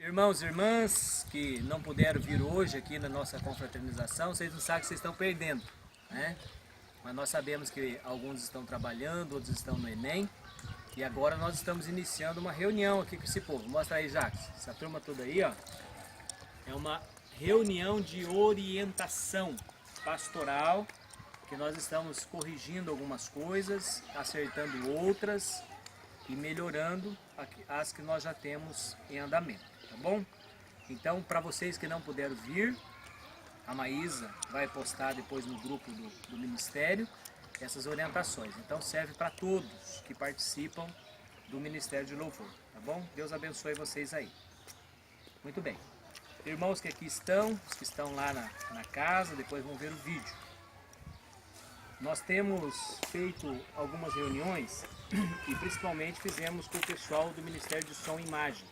Irmãos e irmãs que não puderam vir hoje aqui na nossa confraternização, vocês não sabem que vocês estão perdendo, né? Mas nós sabemos que alguns estão trabalhando, outros estão no Enem. E agora nós estamos iniciando uma reunião aqui com esse povo. Mostra aí, Jacques. Essa turma toda aí, ó, é uma reunião de orientação pastoral, que nós estamos corrigindo algumas coisas, acertando outras e melhorando as que nós já temos em andamento, tá bom? Então, para vocês que não puderam vir, a Maísa vai postar depois no grupo do Ministério essas orientações. Então serve para todos que participam do Ministério de Louvor, tá bom? Deus abençoe vocês aí. Muito bem. Irmãos que aqui estão, os que estão lá na casa, depois vão ver o vídeo. Nós temos feito algumas reuniões e principalmente fizemos com o pessoal do Ministério de Som e Imagem.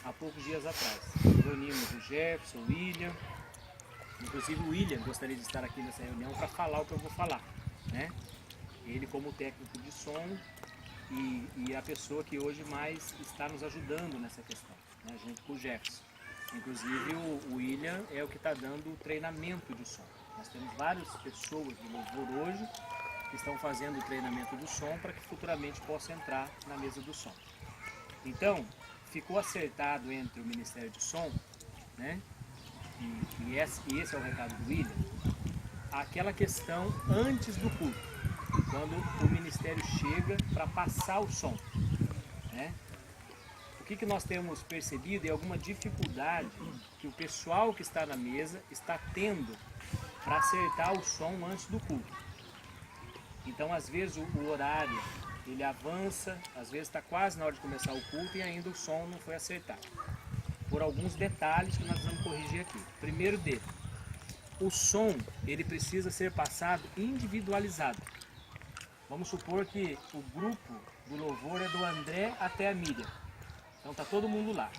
Há poucos dias atrás. Reunimos o Jefferson, o William. Inclusive o William gostaria de estar aqui nessa reunião para falar o que eu vou falar, né? Ele como técnico de som e a pessoa que hoje mais está nos ajudando nessa questão, né? Junto com o Jefferson. Inclusive o William é o que está dando o treinamento de som. Nós temos várias pessoas do louvor hoje que estão fazendo o treinamento do som para que futuramente possa entrar na mesa do som. Então, ficou acertado entre o Ministério de Som, né? E esse é o recado do William, aquela questão antes do culto, quando o ministério chega para passar o som, né? O que nós temos percebido é alguma dificuldade que o pessoal que está na mesa está tendo para acertar o som antes do culto. Então, às vezes o horário ele avança, às vezes está quase na hora de começar o culto e ainda o som não foi acertado. Por alguns detalhes que nós vamos corrigir aqui. Primeiro deles, o som ele precisa ser passado individualizado. Vamos supor que o grupo do louvor é do André até a Miriam. Então está todo mundo lá.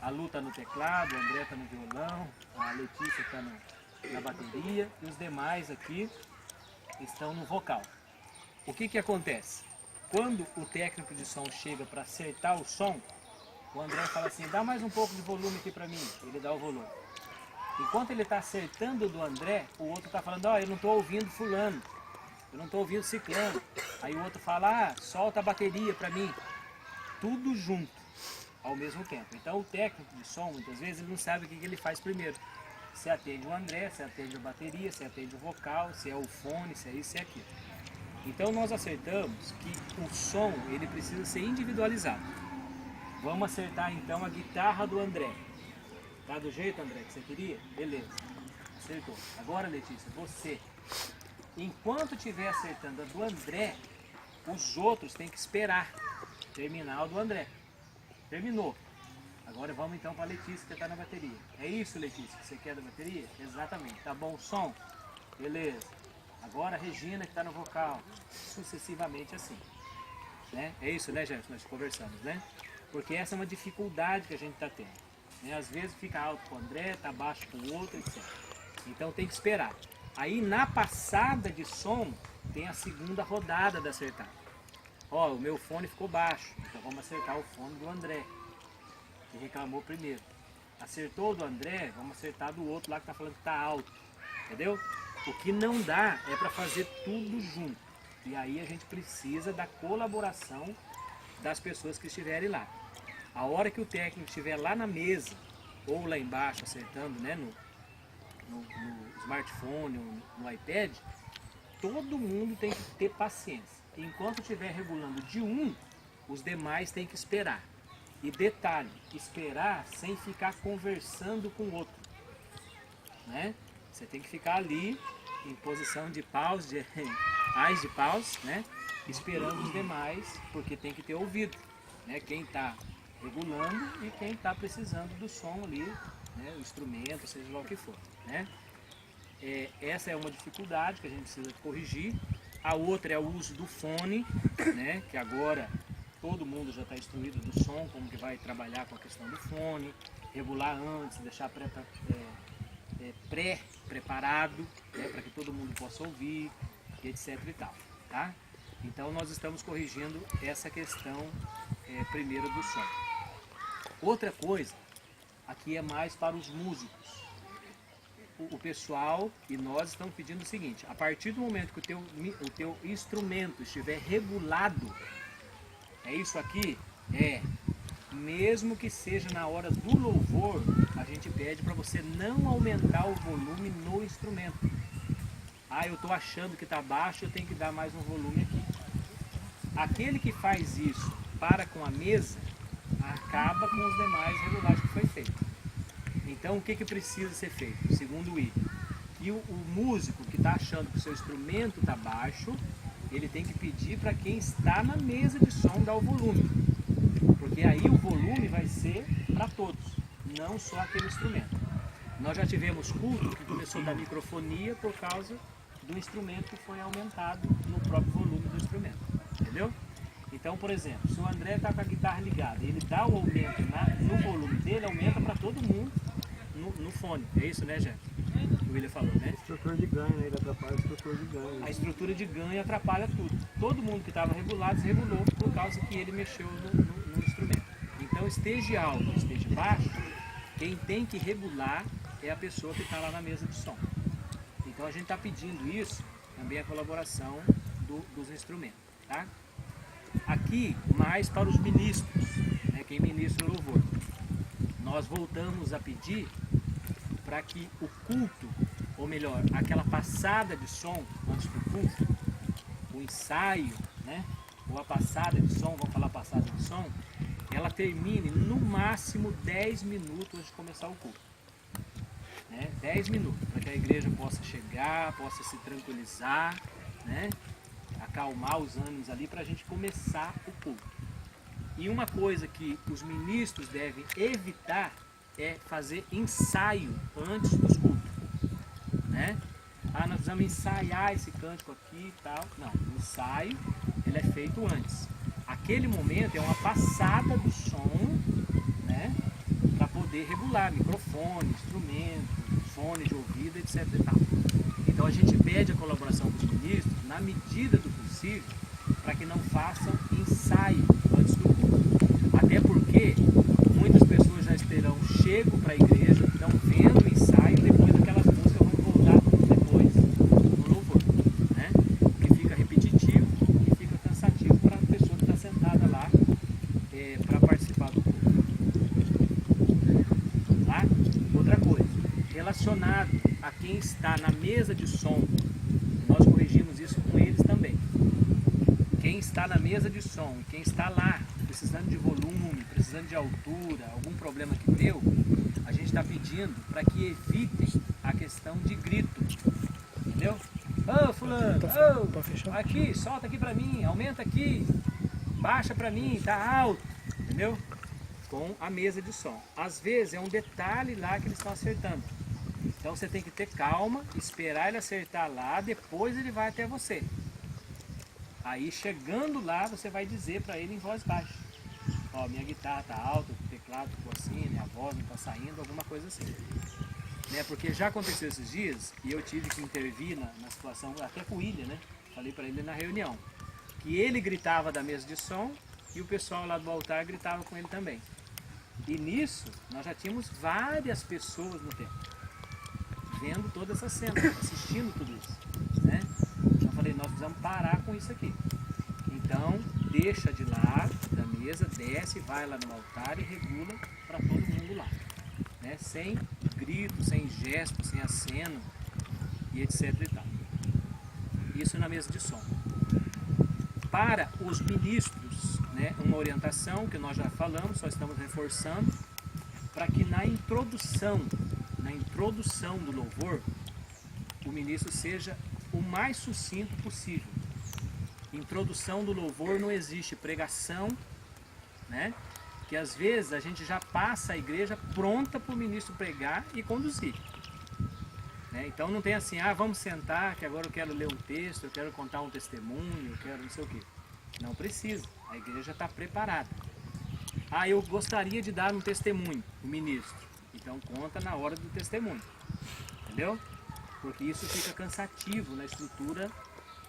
A Lu está no teclado, o André está no violão, a Letícia está na bateria e os demais aqui estão no vocal. O que acontece? Quando o técnico de som chega para acertar o som, o André fala assim, dá mais um pouco de volume aqui para mim. Ele dá o volume. Enquanto ele está acertando do André, o outro está falando, ó, eu não estou ouvindo fulano, eu não estou ouvindo ciclano. Aí o outro fala, ah, solta a bateria para mim. Tudo junto, ao mesmo tempo. Então o técnico de som, muitas vezes, ele não sabe o que ele faz primeiro. Se atende o André, se atende a bateria, se atende o vocal, se é o fone, se é isso, se é aquilo. Então nós acertamos que o som, ele precisa ser individualizado. Vamos acertar então a guitarra do André. Tá do jeito, André, que você queria? Beleza. Acertou. Agora, Letícia, você. Enquanto estiver acertando a do André, os outros têm que esperar terminar o do André. Terminou. Agora vamos então para a Letícia que está na bateria. É isso, Letícia, que você quer da bateria? Exatamente. Tá bom o som? Beleza. Agora a Regina que está no vocal. Sucessivamente assim. Né? É isso, né, Jefferson? Nós conversamos, né? Porque essa é uma dificuldade que a gente está tendo. Né? Às vezes fica alto com o André, está baixo com o outro, etc. Então tem que esperar. Aí na passada de som, tem a segunda rodada da acertada. Ó, o meu fone ficou baixo, então vamos acertar o fone do André, que reclamou primeiro. Acertou o do André, vamos acertar do outro lá que está falando que está alto. Entendeu? O que não dá é para fazer tudo junto. E aí a gente precisa da colaboração das pessoas que estiverem lá. A hora que o técnico estiver lá na mesa, ou lá embaixo acertando, né, no smartphone ou no iPad, todo mundo tem que ter paciência. Enquanto estiver regulando de um, os demais têm que esperar. E detalhe, esperar sem ficar conversando com o outro. Né? Você tem que ficar ali em posição de pause, de pause, né? Esperando os demais, porque tem que ter ouvido, né? Quem está regulando e quem está precisando do som ali, né? O instrumento, seja lá o que for, né? Essa é uma dificuldade que a gente precisa corrigir. A outra é o uso do fone, né? Que agora todo mundo já está instruído do som, como que vai trabalhar com a questão do fone, regular antes, deixar pré-preparado, né? Para que todo mundo possa ouvir, etc e tal, tá? Então nós estamos corrigindo essa questão primeiro do som. Outra coisa, aqui é mais para os músicos. O pessoal e nós estamos pedindo o seguinte: a partir do momento que o teu instrumento estiver regulado, é isso aqui? Mesmo que seja na hora do louvor, a gente pede para você não aumentar o volume no instrumento. Ah, eu estou achando que está baixo, eu tenho que dar mais um volume aqui. Aquele que faz isso para com a mesa, acaba com os demais regulagens que foi feito. Então, o que precisa ser feito? Segundo o William, que o músico que está achando que o seu instrumento está baixo, ele tem que pedir para quem está na mesa de som dar o volume. Porque aí o volume vai ser para todos, não só aquele instrumento. Nós já tivemos culto que começou da microfonia por causa do instrumento que foi aumentado no próprio volume do instrumento. Entendeu? Então, por exemplo, se o André está com a guitarra ligada, ele dá o aumento no volume dele, aumenta para todo mundo no fone. É isso, né, Jeff? O William falou, né? A estrutura de ganho, né? Ele atrapalha a estrutura de ganho. A estrutura de ganho atrapalha tudo. Todo mundo que estava regulado desregulou por causa que ele mexeu no instrumento. Então, esteja alto, esteja baixo, quem tem que regular é a pessoa que está lá na mesa de som. Então, a gente está pedindo isso, também a colaboração dos instrumentos, tá? Aqui, mais para os ministros, né, quem ministra o louvor. Nós voltamos a pedir para que o culto, ou melhor, aquela passada de som antes do culto, o ensaio, né, ou a passada de som, vamos falar passada de som, ela termine no máximo 10 minutos antes de começar o culto. 10 minutos, para que a igreja possa chegar, possa se tranquilizar, né? Acalmar os ânimos ali para a gente começar o culto. E uma coisa que os ministros devem evitar é fazer ensaio antes dos cultos, né? Ah, nós precisamos ensaiar esse cântico aqui e tal. Não, o ensaio ele é feito antes. Aquele momento é uma passada do som, né? Para poder regular microfone, instrumento, fone de ouvido, etc. e tal. Então a gente pede a colaboração dos ministros, na medida do possível, para que não façam ensaio antes do culto. Até porque muitas pessoas já chegam para a igreja, estão vendo o ensaio, depois aquelas músicas vão voltar depois no louvor, né? Que fica repetitivo e fica cansativo para a pessoa que está sentada lá para participar do culto. Tá? Outra coisa, relacionado a quem está na mesa de som, nós corrigimos isso com eles também. Quem está na mesa de som, quem está lá precisando de volume, precisando de altura, algum problema que deu, a gente está pedindo para que evitem a questão de grito, entendeu? Ô fulano, aqui, solta aqui para mim, aumenta aqui, baixa para mim, tá alto, entendeu? Com a mesa de som. Às vezes é um detalhe lá que eles estão acertando. Então você tem que ter calma, esperar ele acertar lá, depois ele vai até você. Aí chegando lá, você vai dizer para ele em voz baixa: ó, minha guitarra tá alta, o teclado ficou assim, minha voz não tá saindo, alguma coisa assim. Né? Porque já aconteceu esses dias e eu tive que intervir na situação, até com o William, né? Falei para ele na reunião, que ele gritava da mesa de som e o pessoal lá do altar gritava com ele também. E nisso, nós já tínhamos várias pessoas no templo, vendo toda essa cena, assistindo tudo isso, né? Então eu falei, nós precisamos parar com isso aqui. Então, deixa de lá, da mesa, desce, vai lá no altar e regula para todo mundo lá, né? Sem grito, sem gesto, sem aceno e etc e tal. Isso na mesa de som. Para os ministros, né, uma orientação que nós já falamos, só estamos reforçando, para que na introdução do louvor, o ministro seja o mais sucinto possível. Introdução do louvor não existe pregação, né? Que às vezes a gente já passa a igreja pronta para o ministro pregar e conduzir. Né? Então não tem assim, vamos sentar, que agora eu quero ler um texto, eu quero contar um testemunho, eu quero não sei o quê. Não precisa, a igreja está preparada. Eu gostaria de dar um testemunho, o ministro. Então conta na hora do testemunho, entendeu? Porque isso fica cansativo na estrutura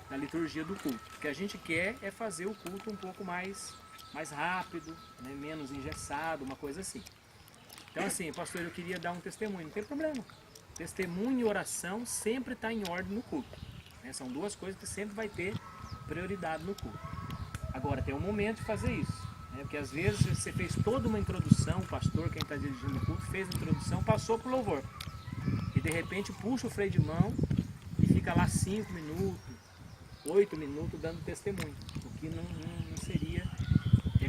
da liturgia do culto. O que a gente quer é fazer o culto um pouco mais mais rápido, né? Menos engessado, uma coisa assim. Então assim, pastor, eu queria dar um testemunho, não tem problema. Testemunho e oração sempre está em ordem no culto, né? São duas coisas que sempre vai ter prioridade no culto. Agora tem um momento de fazer isso, né? Porque às vezes você fez toda uma introdução, o pastor, quem está dirigindo o culto, fez a introdução, passou para o louvor. E de repente puxa o freio de mão e fica lá 5 minutos, 8 minutos dando testemunho, o que não seria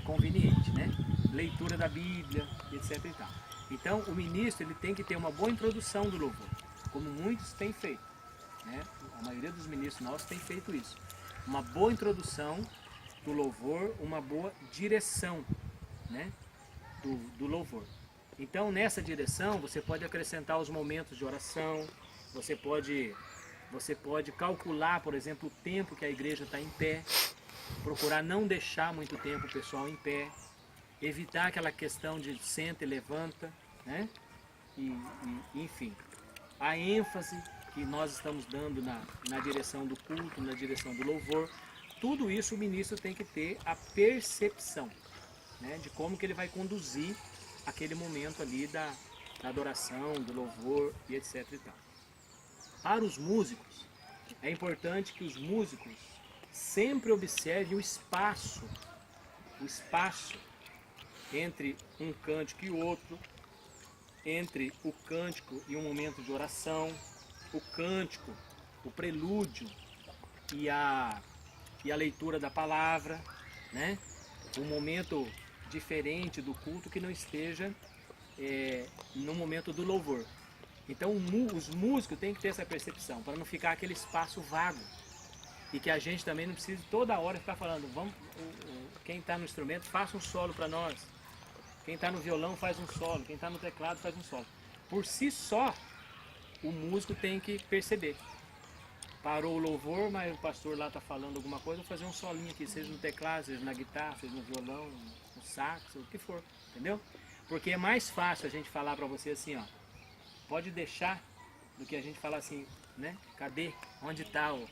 conveniente, né? Leitura da Bíblia, etc e tal. Então o ministro ele tem que ter uma boa introdução do louvor, como muitos têm feito, né? A maioria dos ministros nossos tem feito isso. Uma boa introdução do louvor, uma boa direção, né? do louvor. Então nessa direção você pode acrescentar os momentos de oração, você pode calcular, por exemplo, o tempo que a igreja está em pé, procurar não deixar muito tempo o pessoal em pé, evitar aquela questão de senta e levanta, né? Enfim, a ênfase que nós estamos dando na direção do culto, na direção do louvor, tudo isso o ministro tem que ter a percepção, né? De como que ele vai conduzir aquele momento ali da adoração, do louvor e etc e tal. Para os músicos, é importante que os músicos sempre observem o espaço entre um cântico e outro, entre o cântico e um momento de oração, o cântico, o prelúdio e a leitura da palavra, né? Um momento diferente do culto que não esteja no momento do louvor. Então os músicos têm que ter essa percepção, para não ficar aquele espaço vago. E que a gente também não precise toda hora ficar falando, quem está no instrumento faça um solo para nós. Quem está no violão faz um solo, quem está no teclado faz um solo. Por si só, o músico tem que perceber. Parou o louvor, mas o pastor lá está falando alguma coisa, vou fazer um solinho aqui, seja no teclado, seja na guitarra, seja no violão, no sax, o que for, entendeu? Porque é mais fácil a gente falar para você assim, ó, pode deixar, do que a gente falar assim, né? Cadê? Onde está o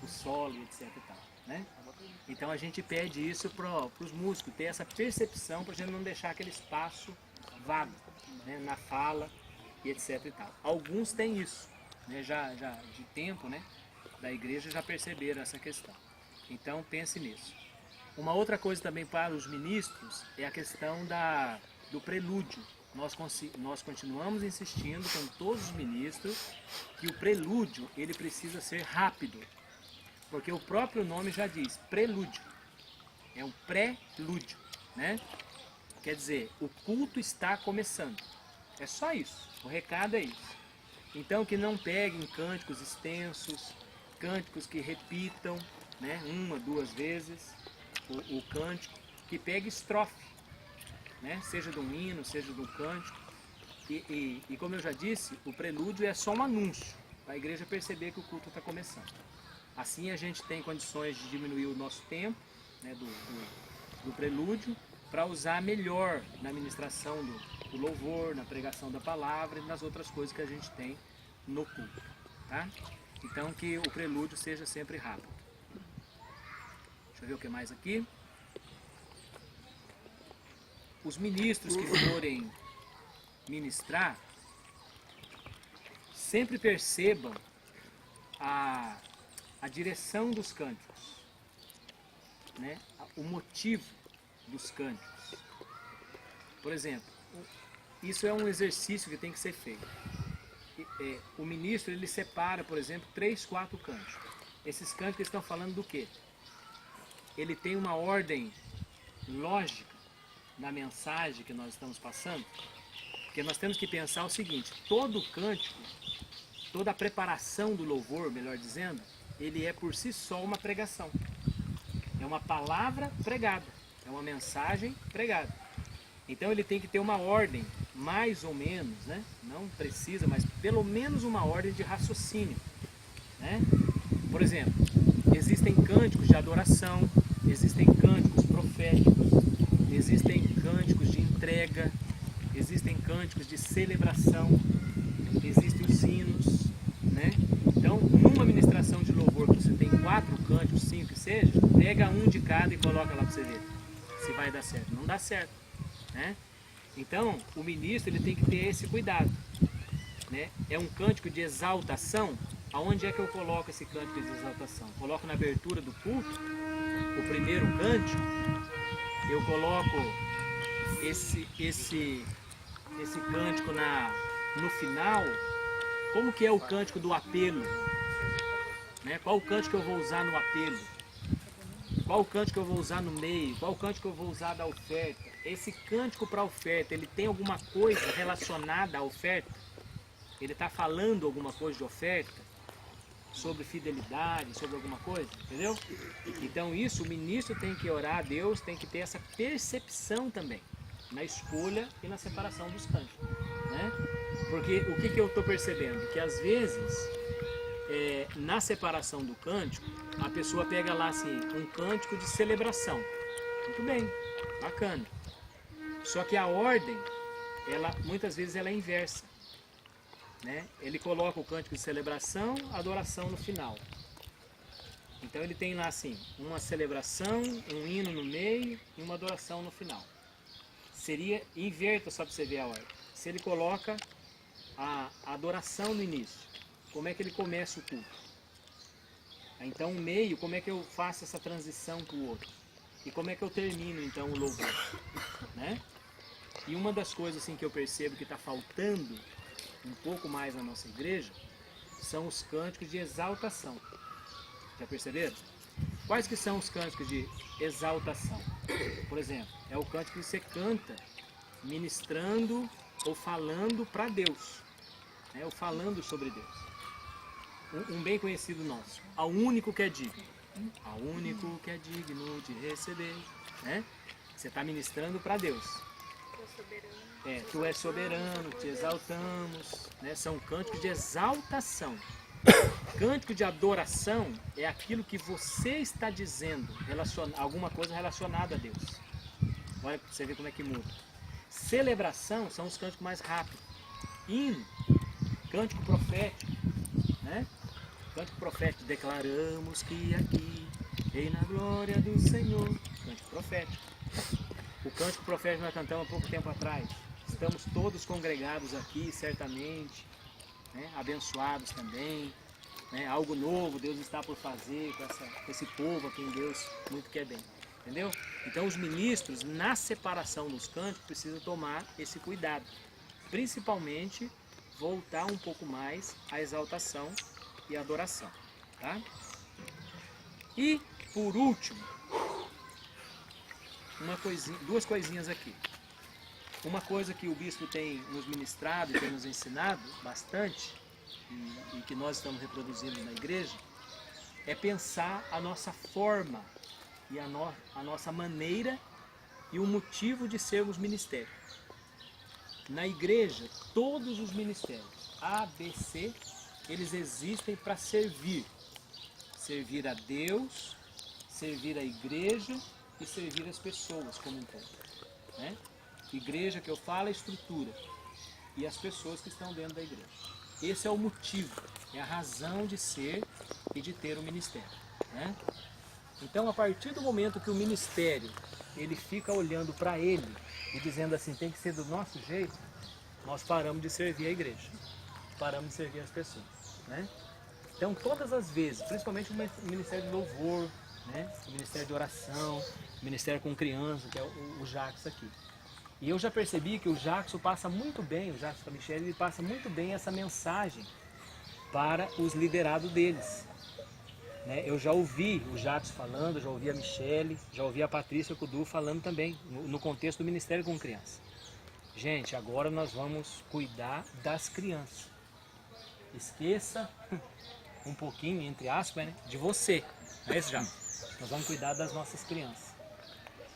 solo, etc e tal, né? Então a gente pede isso para os músicos, ter essa percepção para a gente não deixar aquele espaço vago, né? Na fala e etc e tal. Alguns têm isso, né? Já de tempo, né? Da igreja já perceberam essa questão. Então pense nisso. Uma outra coisa também para os ministros é a questão do prelúdio. Nós continuamos insistindo com todos os ministros que o prelúdio ele precisa ser rápido. Porque o próprio nome já diz, prelúdio. É um prelúdio, né? Quer dizer, o culto está começando. É só isso, o recado é isso. Então que não peguem cânticos extensos, cânticos que repitam, né, 1, 2 vezes o cântico, que pegue estrofe, né, seja de um hino, seja de um cântico. E como eu já disse, o prelúdio é só um anúncio, para a igreja perceber que o culto está começando. Assim a gente tem condições de diminuir o nosso tempo, né, do prelúdio, para usar melhor na ministração do louvor, na pregação da palavra e nas outras coisas que a gente tem no culto, tá? Então que o prelúdio seja sempre rápido. Deixa eu ver o que mais aqui. Os ministros que forem ministrar, sempre percebam a direção dos cânticos, né? O motivo dos cânticos. Por exemplo, isso é um exercício que tem que ser feito. O ministro ele separa, por exemplo, 3, 4 cânticos. Esses cânticos estão falando do quê? Ele tem uma ordem lógica na mensagem que nós estamos passando, porque nós temos que pensar o seguinte: todo cântico, toda a preparação do louvor, melhor dizendo, ele é por si só uma pregação. É uma palavra pregada, é uma mensagem pregada. Então ele tem que ter uma ordem, mais ou menos, né? Não precisa, mas pelo menos uma ordem de raciocínio, né? Por exemplo, existem cânticos de adoração, existem cânticos proféticos, existem cânticos de entrega, existem cânticos de celebração, existem os hinos, né? Então, numa ministração de louvor que você tem 4 cânticos, 5 que seja, pega um de cada e coloca lá para você ver. se vai dar certo. Não dá certo, né? Então, o ministro ele tem que ter esse cuidado, né? É um cântico de exaltação. Aonde é que eu coloco esse cântico de exaltação? Coloco na abertura do culto, o primeiro cântico. Eu coloco esse cântico no final. Como que é o cântico do apelo? Né? Qual o cântico que eu vou usar no apelo? Qual o cântico que eu vou usar no meio? Qual o cântico que eu vou usar da oferta? Esse cântico para a oferta, ele tem alguma coisa relacionada à oferta? Ele está falando alguma coisa de oferta? Sobre fidelidade, sobre alguma coisa? Entendeu? Então isso, o ministro tem que orar a Deus, tem que ter essa percepção também, na escolha e na separação dos cânticos. Né? Porque o que eu estou percebendo? Que às vezes, na separação do cântico, a pessoa pega lá assim, um cântico de celebração. Muito bem, bacana. Só que a ordem, muitas vezes ela é inversa. Né? Ele coloca o cântico de celebração, adoração no final. Então ele tem lá assim, uma celebração, um hino no meio e uma adoração no final. Inverta só para você ver a ordem. Se ele coloca a adoração no início, como é que ele começa o culto? Então o meio, como é que eu faço essa transição para o outro? E como é que eu termino então o louvor? Né? E uma das coisas assim, que eu percebo que está faltando um pouco mais na nossa igreja são os cânticos de exaltação. Já perceberam? Quais que são os cânticos de exaltação? Por exemplo, é o cântico que você canta ministrando ou falando para Deus, né? Ou falando sobre Deus. Um bem conhecido nosso, ao único que é digno. Ao único que é digno de receber, né? Você está ministrando para Deus. Tu és soberano, te exaltamos, né? São cânticos de exaltação. Cântico de adoração é aquilo que você está dizendo, alguma coisa relacionada a Deus. Olha para você ver como é que muda. Celebração são os cânticos mais rápidos. Hino, cântico profético, né? Cântico profético, declaramos que aqui reina a glória do Senhor. Cântico profético. O cântico profético nós cantamos há pouco tempo atrás. Estamos todos congregados aqui, certamente, né? Abençoados também. Né? Algo novo Deus está por fazer com esse povo a quem Deus muito quer bem. Entendeu? Então os ministros, na separação dos cânticos, precisam tomar esse cuidado. Principalmente, voltar um pouco mais à exaltação e à adoração. Tá? E, por último, duas coisinhas aqui. Uma coisa que o bispo tem nos ministrado e tem nos ensinado bastante, e que nós estamos reproduzindo na igreja, é pensar a nossa forma e a nossa maneira e o motivo de sermos ministério. Na igreja, todos os ministérios, A, B, C, eles existem para servir. Servir a Deus, servir a igreja e servir as pessoas como um todo. Né? Igreja que eu falo é estrutura e as pessoas que estão dentro da igreja. Esse é o motivo, é a razão de ser e de ter o ministério. Né? Então, a partir do momento que o ministério ele fica olhando para ele e dizendo assim, tem que ser do nosso jeito, nós paramos de servir a igreja, paramos de servir as pessoas. Né? Então, todas as vezes, principalmente o ministério de louvor, né? O ministério de oração, o ministério com criança, que é o Jackson aqui. E eu já percebi que o Jackson passa muito bem, o Jackson com a Michelle, ele passa muito bem essa mensagem para os liderados deles. Né? Eu já ouvi o Jackson falando, já ouvi a Michelle, já ouvi a Patrícia Kudu falando também, no contexto do ministério com criança. Gente, agora nós vamos cuidar das crianças. Esqueça um pouquinho, entre aspas, né, de você. Não é isso, Jackson? Nós vamos cuidar das nossas crianças.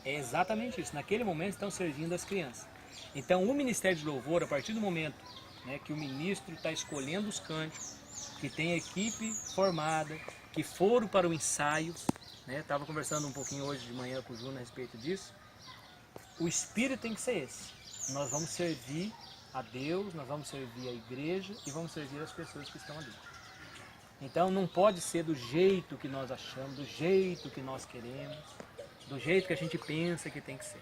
É exatamente isso. Naquele momento estão servindo as crianças. Então o Ministério de Louvor, a partir do momento, né, que o ministro está escolhendo os cânticos, que tem a equipe formada, que foram para o ensaio, né, estava conversando um pouquinho hoje de manhã com o Júnior a respeito disso, o espírito tem que ser esse. Nós vamos servir a Deus, nós vamos servir a igreja e vamos servir as pessoas que estão ali. Então não pode ser do jeito que nós achamos, do jeito que nós queremos. do jeito que a gente pensa que tem que ser.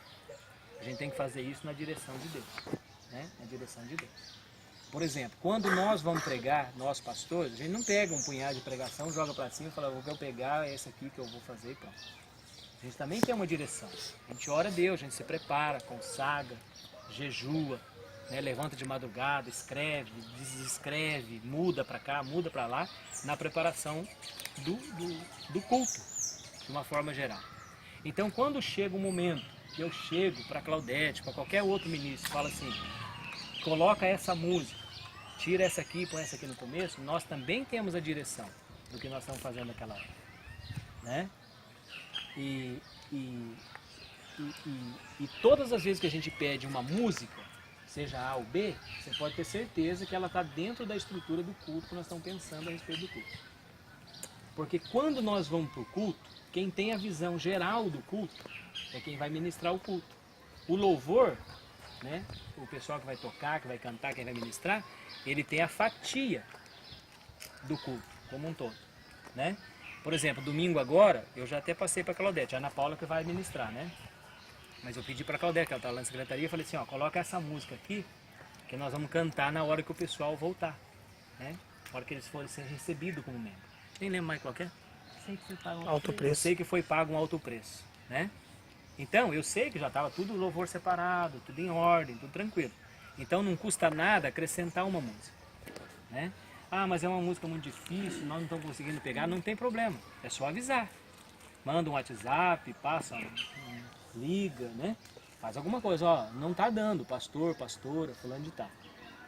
A gente tem que fazer isso na direção de Deus, né? Na direção de Deus. Por exemplo, quando nós vamos pregar, nós pastores, a gente não pega um punhado de pregação, joga para cima e fala, o que eu pegar é esse aqui que eu vou fazer e pronto. A gente também tem uma direção. A gente ora a Deus, a gente se prepara, consagra, jejua, né? Levanta de madrugada, escreve, desescreve, muda para cá, muda para lá, na preparação do culto, de uma forma geral. Então, quando chega o momento que eu chego para Claudete, para qualquer outro ministro, fala assim, coloca essa música, tira essa aqui, põe essa aqui no começo, nós também temos a direção do que nós estamos fazendo naquela hora, né? E todas as vezes que a gente pede uma música, seja A ou B, você pode ter certeza que ela está dentro da estrutura do culto que nós estamos pensando a respeito do culto. Porque quando nós vamos para o culto, quem tem a visão geral do culto é quem vai ministrar o culto. O louvor, né, o pessoal que vai tocar, que vai cantar, quem vai ministrar, ele tem a fatia do culto como um todo, né? Por exemplo, domingo agora, eu já até passei para a Claudete, a Ana Paula que vai ministrar, né? Mas eu pedi para a Claudete, que ela está lá na secretaria, e falei assim, ó, coloca essa música aqui, que nós vamos cantar na hora que o pessoal voltar, né? Na hora que eles forem ser recebidos como membro. Nem lembro mais qual que é? Sei que foi pago alto preço. Eu sei que foi pago um alto preço, né? Então, eu sei que já estava tudo louvor separado, tudo em ordem, tudo tranquilo. Então, não custa nada acrescentar uma música, né? Ah, mas é uma música muito difícil, nós não estamos conseguindo pegar, não tem problema, é só avisar. Manda um WhatsApp, passa, liga, né? Faz alguma coisa, ó, não tá dando, pastor, pastora, fulano de tal.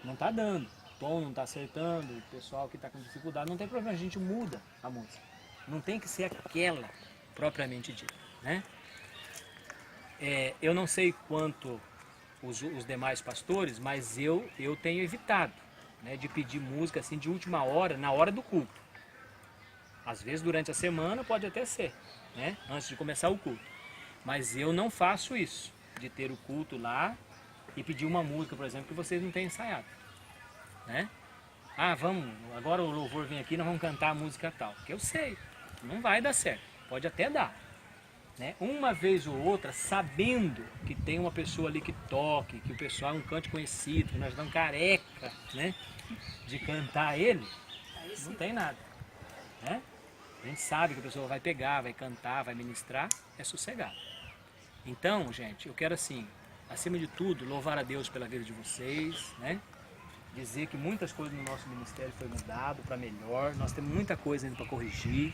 Não tá dando, o tom não tá acertando, o pessoal que está com dificuldade, não tem problema, a gente muda a música. Não tem que ser aquela propriamente dita, né? Eu não sei quanto os demais pastores, mas eu tenho evitado, né, de pedir música assim de última hora, na hora do culto. Às vezes durante a semana pode até ser, né, antes de começar o culto. Mas eu não faço isso, de ter o culto lá e pedir uma música, por exemplo, que vocês não têm ensaiado, né? Ah, vamos, agora o louvor vem aqui, nós vamos cantar a música tal. Porque eu sei, não vai dar certo, pode até dar, né? Uma vez ou outra, sabendo que tem uma pessoa ali que toque, que o pessoal é um canto conhecido, que nós estamos careca, né, de cantar ele, não tem nada, né? A gente sabe que a pessoa vai pegar, vai cantar, vai ministrar, é sossegado. Então, gente, eu quero assim, acima de tudo, louvar a Deus pela vida de vocês, né? Dizer que muitas coisas no nosso ministério foi mudado para melhor, nós temos muita coisa ainda para corrigir.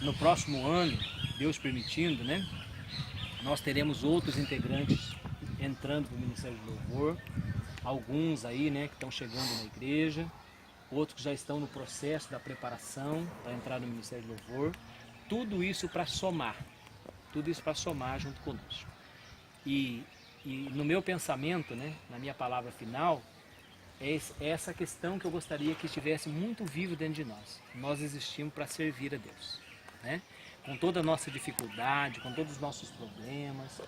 No próximo ano, Deus permitindo, né, nós teremos outros integrantes entrando para o Ministério de Louvor, alguns aí, né, que estão chegando na igreja, outros que já estão no processo da preparação para entrar no Ministério de Louvor, tudo isso para somar junto conosco. E no meu pensamento, né, na minha palavra final, é essa questão que eu gostaria que estivesse muito vivo dentro de nós. Nós existimos para servir a Deus, né? Com toda a nossa dificuldade, com todos os nossos problemas,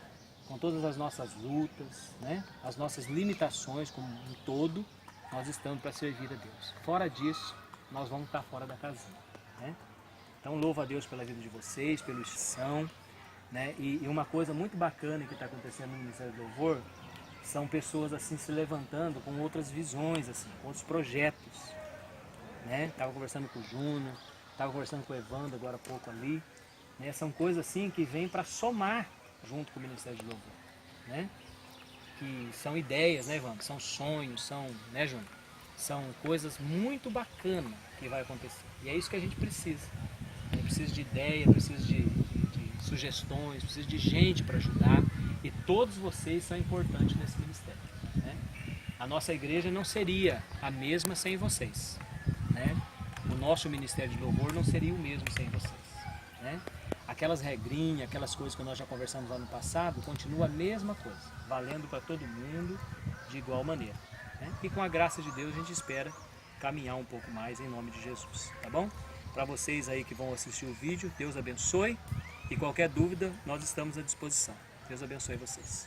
com todas as nossas lutas, né? As nossas limitações como um todo, nós estamos para servir a Deus. Fora disso, nós vamos estar fora da casinha, né? Então louvo a Deus pela vida de vocês, pela instituição, né? E uma coisa muito bacana que está acontecendo no Ministério do Louvor, são pessoas assim se levantando com outras visões, assim, com outros projetos, né? Estava conversando com o Júnior, estava conversando com o Evandro agora há pouco ali, né? São coisas assim que vêm para somar junto com o Ministério de Louvor, né? Que são ideias, né, Evandro? São sonhos, são, né, Júnior? São coisas muito bacanas que vai acontecer. E é isso que a gente precisa. A gente precisa de ideia, precisa de sugestões, precisa de gente para ajudar. E todos vocês são importantes nesse ministério, né? A nossa igreja não seria a mesma sem vocês, né? O nosso Ministério de Louvor não seria o mesmo sem vocês, né? Aquelas regrinhas, aquelas coisas que nós já conversamos lá no passado, continua a mesma coisa, valendo para todo mundo de igual maneira, né? E com a graça de Deus a gente espera caminhar um pouco mais em nome de Jesus, tá bom? Para vocês aí que vão assistir o vídeo, Deus abençoe, e qualquer dúvida nós estamos à disposição. Deus abençoe vocês.